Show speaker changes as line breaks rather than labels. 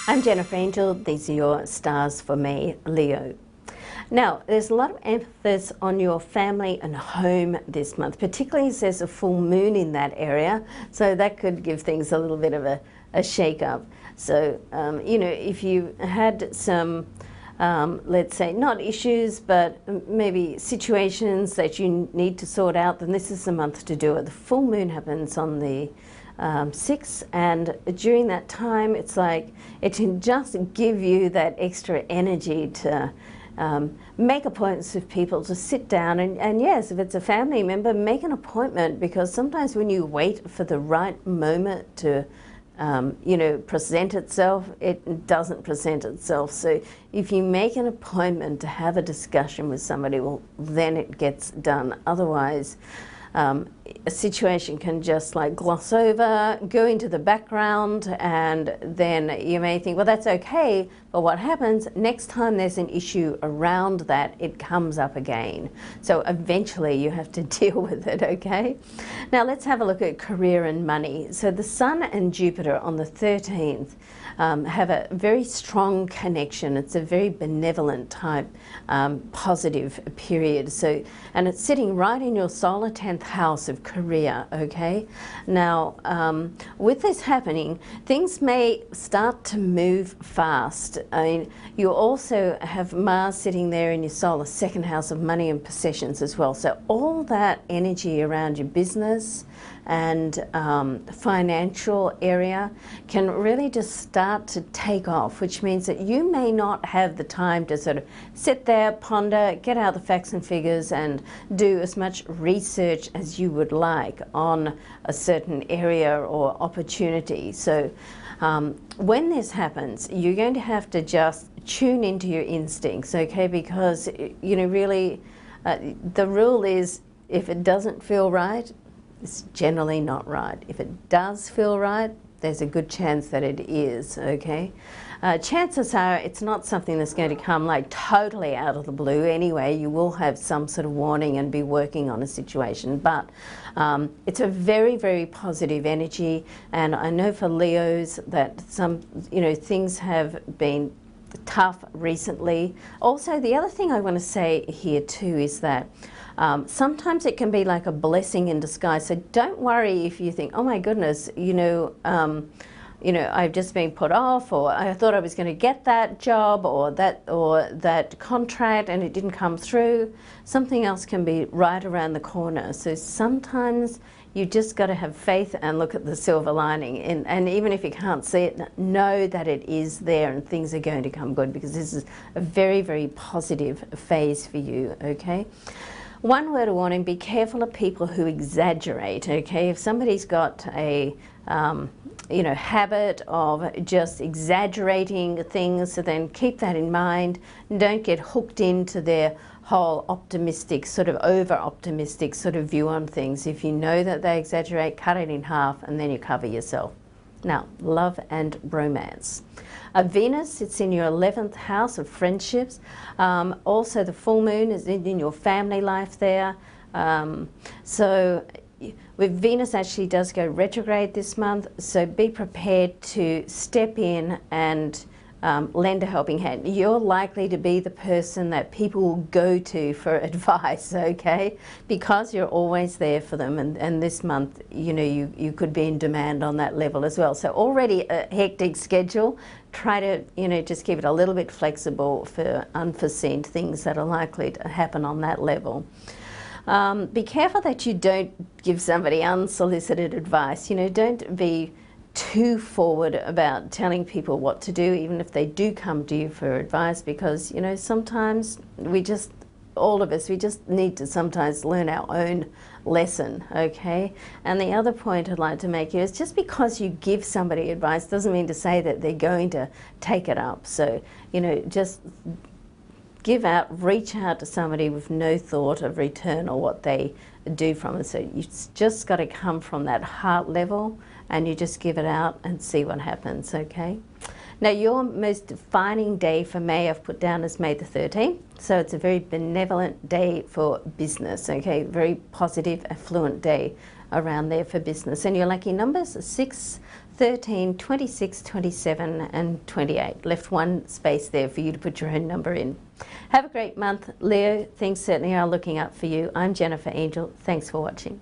I'm Jennifer Angel. These are your stars for May, Leo. Now, there's a lot of emphasis on your family and home this month, particularly as there's a full moon in that area, so that could give things a little bit of a shake-up. So, if you had some, let's say, not issues, but maybe situations that you need to sort out, then this is the month to do it. The full moon happens on the 6th, and during that time it's like it can just give you that extra energy to make appointments with people, to sit down and yes, if it's a family member, make an appointment, because sometimes when you wait for the right moment to present itself, it doesn't present itself. So if you make an appointment to have a discussion with somebody, well, then it gets done. Otherwise, a situation can just like gloss over, go into the background, and then you may think, well, that's okay, but what happens next time there's an issue around that, it comes up again. So eventually you have to deal with it, okay? Now let's have a look at career and money. So the Sun and Jupiter on the 13th have a very strong connection. It's a very benevolent type, positive period. So, and it's sitting right in your solar 10th house of career, okay? Now, with this happening, things may start to move fast. I mean, you also have Mars sitting there in your solar second house of money and possessions as well. So all that energy around your business and financial area can really just start to take off, which means that you may not have the time to sort of sit there, ponder, get out the facts and figures and do as much research as you would like on a certain area or opportunity. So when this happens, you're going to have to just tune into your instincts, okay? Because, really, the rule is if it doesn't feel right, it's generally not right. If it does feel right, there's a good chance that it is, okay? Chances are it's not something that's going to come like totally out of the blue anyway. You will have some sort of warning and be working on a situation, but it's a very, very positive energy. And I know for Leos that some, things have been tough recently. Also, the other thing I want to say here too is that sometimes it can be like a blessing in disguise. So don't worry if you think, oh my goodness, I've just been put off, or I thought I was going to get that job or that contract and it didn't come through. Something else can be right around the corner. So sometimes you just got to have faith and look at the silver lining. And even if you can't see it, know that it is there and things are going to come good, because this is a very, very positive phase for you, okay? One word of warning, be careful of people who exaggerate, okay? If somebody's got a habit of just exaggerating things, so then keep that in mind. Don't get hooked into their whole optimistic, sort of over-optimistic sort of view on things. If you know that they exaggerate, cut it in half and then you cover yourself. Now, love and romance. Venus, it's in your 11th house of friendships. Also, the full moon is in your family life there. So with Venus actually does go retrograde this month, so be prepared to step in and lend a helping hand. You're likely to be the person that people will go to for advice, okay? Because you're always there for them, and this month, you could be in demand on that level as well. So already a hectic schedule. Try to, just keep it a little bit flexible for unforeseen things that are likely to happen on that level. Be careful that you don't give somebody unsolicited advice. Don't be too forward about telling people what to do, even if they do come to you for advice, because sometimes all of us need to sometimes learn our own lesson, okay? And the other point I'd like to make here is, just because you give somebody advice doesn't mean to say that they're going to take it up. So just reach out to somebody with no thought of return or what they do from it. So you just got to come from that heart level and you just give it out and see what happens, okay? Now, your most defining day for May I've put down as May the 13th. So it's a very benevolent day for business, okay? Very positive, affluent day around there for business. And your lucky numbers are 6, 13, 26, 27 and 28. Left one space there for you to put your own number in. Have a great month, Leo. Things certainly are looking up for you. I'm Jennifer Angel. Thanks for watching.